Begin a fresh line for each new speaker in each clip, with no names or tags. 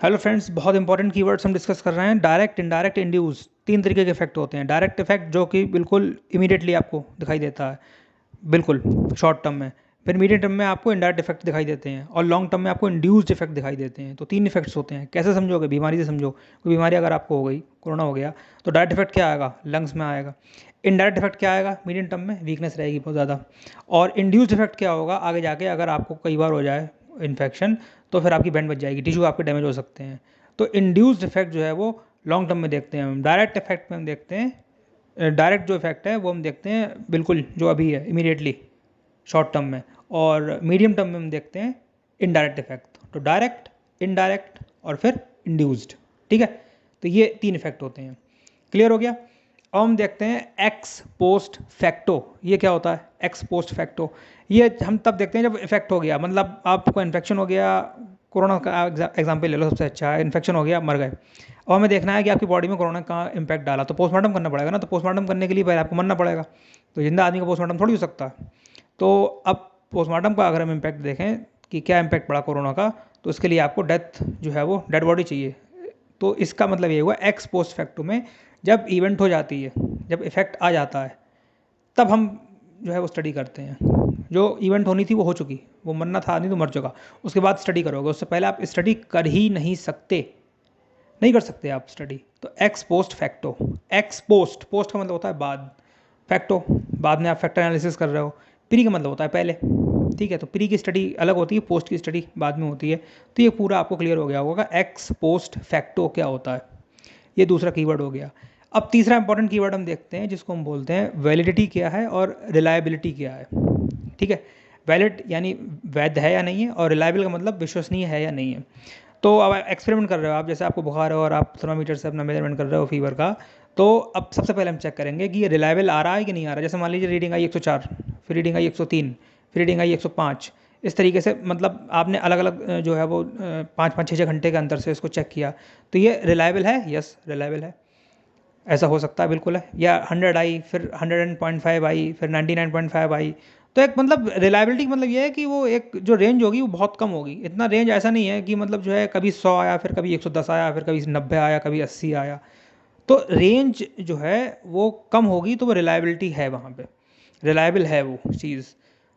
Hello friends, बहुत important keywords हम discuss कर रहे हैं। डायरेक्ट, इनडायरेक्ट, इंड्यूस, तीन तरीके के इफेक्ट होते हैं। डायरेक्ट इफेक्ट जो कि बिल्कुल इमीडिएटली आपको दिखाई देता है, बिल्कुल शॉर्ट टर्म में। फिर मीडियम टर्म में आपको इनडायरेक्ट इफेक्ट दिखाई देते हैं और लॉन्ग टर्म में आपको इंड्यूस्ड इफेक्ट दिखाई देते हैं। तो तीन इफेक्ट्स होते हैं। कैसे समझोगे? बीमारी से समझो। कोई बीमारी अगर आपको हो गई, कोरोना हो गया, तो डायरेक्ट इफेक्ट क्या आएगा? लंग्स में आएगा। इनडायरेक्ट इफेक्ट क्या आएगा? मीडियम टर्म में वीकनेस रहेगी बहुत ज़्यादा। और इंड्यूस्ड इफेक्ट क्या होगा आगे जाके? अगर आपको कई बार हो जाए इन्फेक्शन, तो फिर आपकी बैंड बच जाएगी, टिश्यू आपके डैमेज हो सकते हैं। तो इंड्यूस्ड इफेक्ट जो है वो लॉन्ग टर्म में देखते हैं हम। डायरेक्ट इफेक्ट में हम देखते हैं, डायरेक्ट जो इफेक्ट है वो हम देखते हैं बिल्कुल जो अभी है इमीडिएटली शॉर्ट टर्म में। और मीडियम टर्म में हम देखते हैं इनडायरेक्ट इफेक्ट। तो डायरेक्ट, इनडायरेक्ट और फिर इंड्यूस्ड। ठीक है, तो ये तीन इफेक्ट होते हैं। क्लियर हो गया? अब हम देखते हैं एक्स पोस्ट फैक्टो। ये क्या होता है एक्स पोस्ट फैक्टो? ये हम तब देखते हैं जब इफेक्ट हो गया, मतलब आपको इन्फेक्शन हो गया। कोरोना का एग्जाम्पल ले लो, सबसे अच्छा है। इन्फेक्शन हो गया, मर गए। अब हमें देखना है कि आपकी बॉडी में कोरोना का इम्पैक्ट डाला, तो पोस्टमार्टम करना पड़ेगा ना। तो पोस्टमार्टम करने के लिए पहले आपको मरना पड़ेगा। तो जिंदा आदमी का पोस्टमार्टम थोड़ी हो सकता है। तो अब पोस्टमार्टम का अगर हम इम्पैक्ट देखें कि क्या इम्पैक्ट पड़ा कोरोना का, तो इसके लिए आपको डेथ जो है वो डेड बॉडी चाहिए। तो इसका मतलब ये हुआ एक्स पोस्ट फैक्टो में जब इवेंट हो जाती है, जब इफेक्ट आ जाता है, तब हम जो है वो स्टडी करते हैं। जो इवेंट होनी थी वो हो चुकी, वो मरना था आदमी तो मर चुका, उसके बाद स्टडी करोगे। उससे पहले आप स्टडी कर ही नहीं सकते, नहीं कर सकते आप स्टडी। तो x post facto. X post, post का मतलब होता है बाद, फैक्टो बाद में आप फैक्टर एनालिसिस कर रहे हो। प्री का मतलब होता है पहले। ठीक है, तो प्री की स्टडी अलग होती है, पोस्ट की स्टडी बाद में होती है। तो ये पूरा आपको क्लियर हो गया होगा एक्स पोस्ट फैक्टो क्या होता है। ये दूसरा कीवर्ड हो गया। अब तीसरा इंपॉर्टेंट कीवर्ड हम देखते हैं जिसको हम बोलते हैं वैलिडिटी क्या है और रिलायबिलिटी क्या है। ठीक है, वैलिड यानी वैध है या नहीं है, और रिलायबल का मतलब विश्वसनीय है या नहीं है। तो अब एक्सपेरिमेंट कर रहे हो आप, जैसे आपको बुखार है और आप थर्मामीटर से अपना मेजरमेंट कर रहे हो फीवर का। तो अब सबसे पहले हम चेक करेंगे कि ये रिलायबल आ रहा है कि नहीं आ रहा है। जैसे मान लीजिए रीडिंग आई 104, फिर रीडिंग आई 103, फिर रीडिंग आई 105। इस तरीके से मतलब आपने अलग अलग जो है वो 5-5, 6-6 घंटे के अंतर से इसको चेक किया। तो ये रिलायबल है? यस, रिलायबल है। ऐसा हो सकता है, बिल्कुल है। या 100 आई, फिर 100.5 आई, फिर 99.5 आई। तो एक मतलब रिलायबिलिटी मतलब ये है कि वो एक जो रेंज होगी वो बहुत कम होगी। इतना रेंज ऐसा नहीं है कि मतलब जो है कभी 100 आया, फिर कभी 110 आया, फिर कभी 90 आया, कभी 80 आया। तो रेंज जो है वो कम होगी, तो वो रिलायबिलिटी है वहाँ पे, रिलायबल है वो चीज़।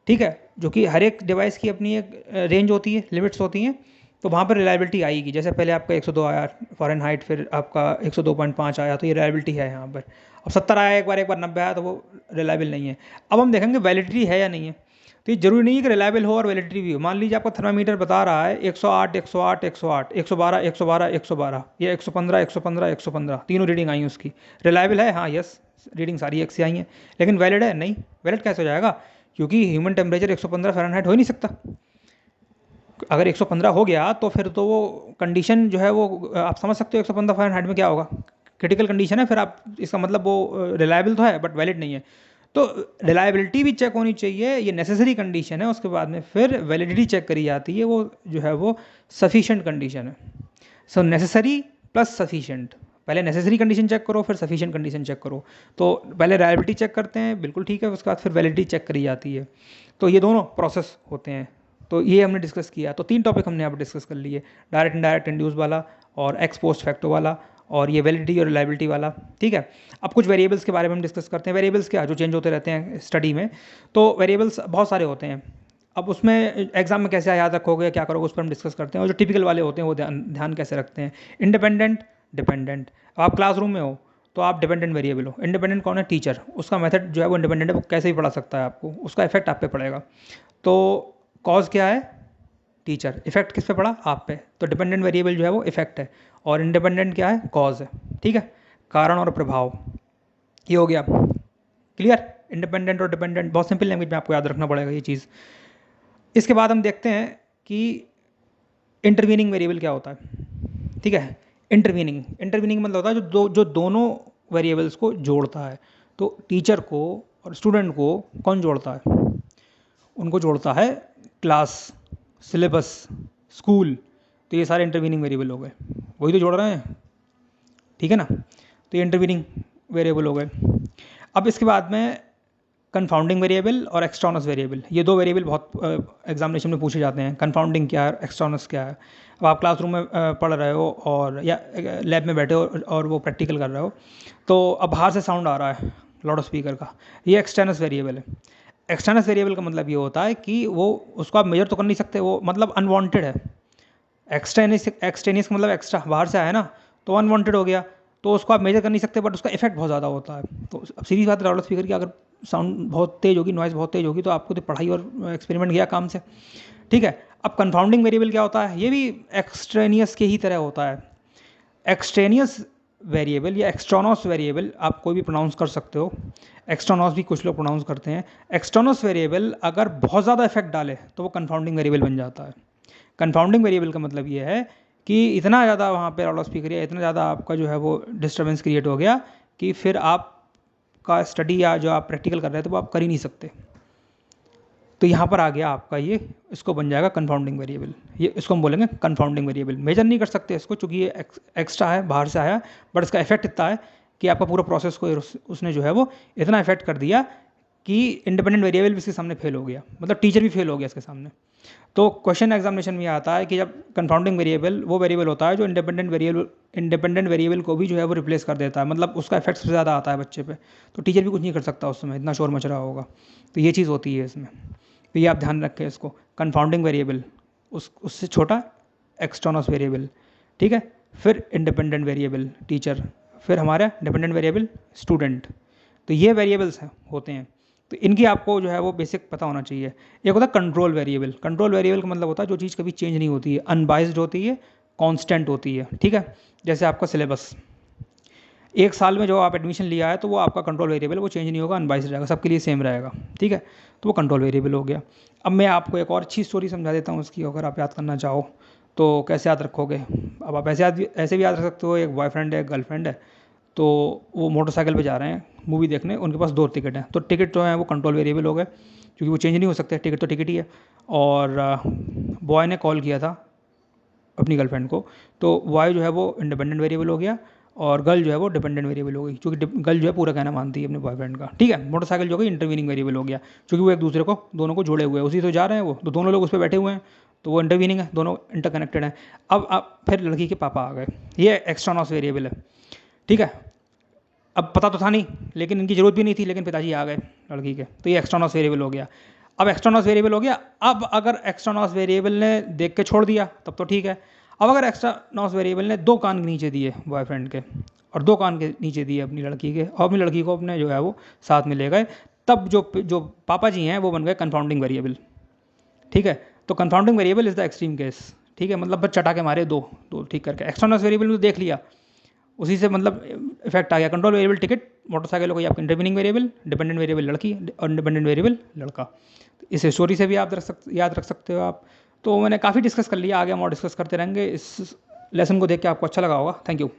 ठीक है, जो कि हर एक डिवाइस की अपनी एक रेंज होती है, लिमिट्स होती हैं। तो वहाँ पर रिलायबिलिटी आएगी। जैसे पहले आपका 102 आया फ़ारेनहाइट, फिर आपका 102.5 आया, तो ये रिलायबिलिटी है यहाँ पर। अब 70 आया एक बार 90 आया, तो वो रिलायबल नहीं है। अब हम देखेंगे वैलिडिटी है या नहीं है। तो ये जरूरी नहीं है कि रिलायबल हो और वैलिडिटी भी हो। मान लीजिए आपका थर्मामीटर बता रहा है 108, 108, 108, 112, 112, 112, या 115, 115, 115, तीनों रीडिंग आई हैं उसकी। रिलायबल है? हाँ, यस, रीडिंग सारी एक से आई हैं। लेकिन वैलिड है? नहीं। वैलिड कैसे हो जाएगा? क्योंकि ह्यूमन टेम्परेचर 115 फ़ारेनहाइट हो ही नहीं सकता। अगर 115 हो गया तो फिर तो वो कंडीशन जो है वो आप समझ सकते हो 115 फ़ारेनहाइट में क्या होगा। क्रिटिकल कंडीशन है। फिर आप इसका मतलब वो रिलायबल तो है बट वैलिड नहीं है। तो रिलायबिलिटी भी चेक होनी चाहिए, ये नेसेसरी कंडीशन है। उसके बाद में फिर वैलिडिटी चेक करी जाती है, वो जो है वो सफिशिएंट कंडीशन है। सो नेसेसरी प्लस सफिशिएंट। पहले नेसेसरी कंडीशन चेक करो, फिर सफिशिएंट कंडीशन चेक करो। तो पहले रिलायबिलिटी चेक करते हैं, बिल्कुल ठीक है। उसके बाद फिर वैलिडिटी चेक करी जाती है। तो ये दोनों प्रोसेस होते हैं। तो ये हमने डिस्कस किया। तो तीन टॉपिक हमने यहाँ पर डिस्कस कर लिए, डायरेक्ट इनडायरेक्ट इंड्यूस वाला, और एक्स पोस्ट फैक्टो वाला, और ये वैलिडिटी और रिलायबिलिटी वाला। ठीक है, अब कुछ वेरिएबल्स के बारे में हम डिस्कस करते हैं। वेरिएबल्स क्या, जो चेंज होते रहते हैं स्टडी में। तो वेरिएबल्स बहुत सारे होते हैं। अब उसमें एग्जाम में कैसे याद रखोगे, क्या करोगे, उस पर हम डिस्कस करते हैं। और जो टिपिकल वाले होते हैं वो ध्यान कैसे रखते हैं। Independent, dependent. अब आप क्लासरूम में हो तो आप डिपेंडेंट वेरिएबल हो। इंडिपेंडेंट कौन है? टीचर। उसका मेथड जो है वो इंडिपेंडेंट है, वो कैसे भी पढ़ा सकता है आपको, उसका इफेक्ट आप पे पड़ेगा। तो कॉज क्या है? टीचर। इफेक्ट किस पे पड़ा? आप पे। तो डिपेंडेंट वेरिएबल जो है वो इफेक्ट है, और इंडिपेंडेंट क्या है? कॉज है। ठीक है, कारण और प्रभाव। ये हो गया क्लियर। इंडिपेंडेंट और डिपेंडेंट बहुत सिंपल लैंग्वेज में आपको याद रखना पड़ेगा ये चीज़। इसके बाद हम देखते हैं कि इंटरवीनिंग वेरिएबल क्या होता है। ठीक है, इंटरवीनिंग, इंटरवीनिंग मतलब होता है जो दोनों वेरिएबल्स को जोड़ता है। तो टीचर को और स्टूडेंट को कौन जोड़ता है? उनको जोड़ता है क्लास, सिलेबस, स्कूल। तो ये सारे इंटरवीनिंग वेरिएबल हो गए, वही तो जोड़ रहे हैं। ठीक है ना, तो ये इंटरवीनिंग वेरिएबल हो गए। अब इसके बाद में कंफाउंडिंग वेरिएबल और एक्सट्रॉनस वेरिएबल, ये दो वेरिएबल बहुत एग्जामिनेशन में पूछे जाते हैं। कंफाउंडिंग क्या है, एक्सट्रॉनस क्या है। अब आप क्लासरूम में पढ़ रहे हो और या लैब में बैठे हो और वो प्रैक्टिकल कर रहे हो, तो अब बाहर से साउंड आ रहा है लाउड स्पीकर का, ये एक्सटर्नस वेरिएबल है। एक्सटर्नस वेरिएबल का मतलब ये होता है कि वो उसको आप मेजर तो कर नहीं सकते, वो मतलब अनवांटेड है। एक्सटेनियस का मतलब एक्स्ट्रा, बाहर से आया ना, तो अनवांटेड हो गया, तो उसको आप मेजर कर नहीं सकते, बट उसका इफेक्ट बहुत ज़्यादा होता है। तो अब सीधी बात, लाउड स्पीकर की अगर साउंड बहुत तेज़ होगी, नॉइज़ बहुत तेज़ होगी, तो आपको तो पढ़ाई और एक्सपेरिमेंट गया काम से, ठीक है। अब कंफाउंडिंग वेरिएबल क्या होता है, ये भी एक्सट्रेनियस के ही तरह होता है। एक्सट्रेनियस वेरिएबल या एक्सट्रॉनस वेरिएबल आप कोई भी प्रोनाउंस कर सकते हो, एक्सट्रॉनस भी कुछ लोग प्रोनाउंस करते हैं। एक्सट्रॉनस वेरिएबल अगर बहुत ज़्यादा इफेक्ट डाले तो वो कंफाउंडिंग वेरिएबल बन जाता है। कंफाउंडिंग वेरिएबल का मतलब ये है कि इतना ज़्यादा वहाँ पे लाउड स्पीकर या इतना ज़्यादा आपका जो है वो डिस्टर्बेंस क्रिएट हो गया कि फिर आपका स्टडी या जो आप प्रैक्टिकल कर रहे थे वो आप कर ही नहीं सकते। तो यहाँ पर आ गया आपका ये, इसको बन जाएगा कंफाउंडिंग वेरिएबल। ये इसको हम बोलेंगे कंफाउंडिंग वेरिएबल। मेजर नहीं कर सकते इसको क्योंकि ये एक्स्ट्रा है, बाहर से आया, बट इसका इफेक्ट इतना है कि आपका पूरा प्रोसेस को उसने जो है वो इतना इफेक्ट कर दिया कि इंडिपेंडेंट वेरिएबल भी इसके सामने फेल हो गया, मतलब टीचर भी फेल हो गया इसके सामने। तो क्वेश्चन एग्जामिनेशन में आता है कि जब कंफाउंडिंग वेरिएबल वो वेरिएबल होता है जो इंडिपेंडेंट वेरिएबल को भी जो है वो रिप्लेस कर देता है, मतलब उसका इफेक्ट सबसे ज़्यादा आता है बच्चे पे, तो टीचर भी कुछ नहीं कर सकता उस समय, इतना शोर मच रहा होगा। तो ये चीज़ होती है इसमें, तो ये आप ध्यान रखें इसको। कंफाउंडिंग वेरिएबल उससे छोटा एक्सटर्नस वेरिएबल, ठीक है, फिर इंडिपेंडेंट वेरिएबल टीचर, फिर हमारा डिपेंडेंट वेरिएबल स्टूडेंट। तो ये वेरिएबल्स होते हैं, तो इनकी आपको जो है वो बेसिक पता होना चाहिए। एक होता है कंट्रोल वेरिएबल। कंट्रोल वेरिएबल का मतलब होता है जो चीज़ कभी चेंज नहीं होती है, अनबाइज्ड होती है, कांस्टेंट होती है, ठीक है। जैसे आपका सिलेबस, एक साल में जो आप एडमिशन लिया है तो वो आपका कंट्रोल वेरिएबल, वो चेंज नहीं होगा, अनबाइज्ड रहेगा, सबके लिए सेम रहेगा, ठीक है। तो वो कंट्रोल वेरिएबल हो गया। अब मैं आपको एक और अच्छी स्टोरी समझा देता हूँ उसकी, अगर आप याद करना चाहो तो कैसे याद रखोगे। अब आप ऐसे भी याद रख सकते हो, एक बॉयफ्रेंड है, एक गर्लफ्रेंड है, तो वो मोटरसाइकिल पे जा रहे हैं मूवी देखने, उनके पास 2 टिकट हैं, तो टिकट जो है वो कंट्रोल वेरिएबल हो गए क्योंकि वो चेंज नहीं हो सकते, टिकट तो टिकट ही है। और बॉय ने कॉल किया था अपनी गर्लफ्रेंड को, तो बॉय जो है वो इंडिपेंडेंट वेरिएबल हो गया और गर्ल जो है वो डिपेंडेंट वेरिएबल हो गई, क्योंकि गर्ल जो है पूरा कहना मानती है अपने बॉयफ्रेंड का, ठीक है। मोटरसाइकिल जो है इंटरवीनिंग वेरिएबल हो गया क्योंकि वो एक दूसरे को, दोनों को जोड़े हुए हैं, उसी से जा रहे हैं वो, तो दोनों लोग उस पर बैठे हुए हैं, तो वो इंटरवीनिंग है, दोनों इंटरकनेक्टेड हैं। अब फिर लड़की के पापा आ गए, ये एक्सटर्नस वेरिएबल है, ठीक है। अब पता तो था नहीं, लेकिन इनकी जरूरत भी नहीं थी, लेकिन पिताजी आ गए लड़की के, तो ये एक्सटर्नस वेरिएबल हो गया। अब एक्सटर्नस वेरिएबल हो गया, अब अगर एक्सटर्नस वेरिएबल ने देख के छोड़ दिया तब तो ठीक है। अब अगर एक्सटर्नस वेरिएबल ने 2 कान के नीचे दिए बॉयफ्रेंड के और 2 कान के नीचे दिए अपनी लड़की के, और अपनी लड़की को अपने जो है वो साथ में ले गए, तब जो पापा जी हैं वो बन गए कंफाउंडिंग वेरिएबल, ठीक है। तो confounding variable is the extreme case, ठीक है, मतलब बस चटा के मारे दो ठीक करके। एक्सटर्नस वेरिएबल में तो देख लिया, उसी से मतलब इफेक्ट आ गया। कंट्रोल वेरिएबल टिकट, मोटरसाइकिल हो गई आपका इंटरवीनिंग वेरिएबल, डिपेंडेंट वेरिएबल लड़की और इंडिपेंडेंट वेरिएबल लड़का। इस स्टोरी से भी आप याद रख सकते हो आप। तो मैंने काफ़ी डिस्कस कर लिया, आगे हम और डिस्कस करते रहेंगे। इस लेसन को देख के आपको अच्छा लगा होगा। Thank you.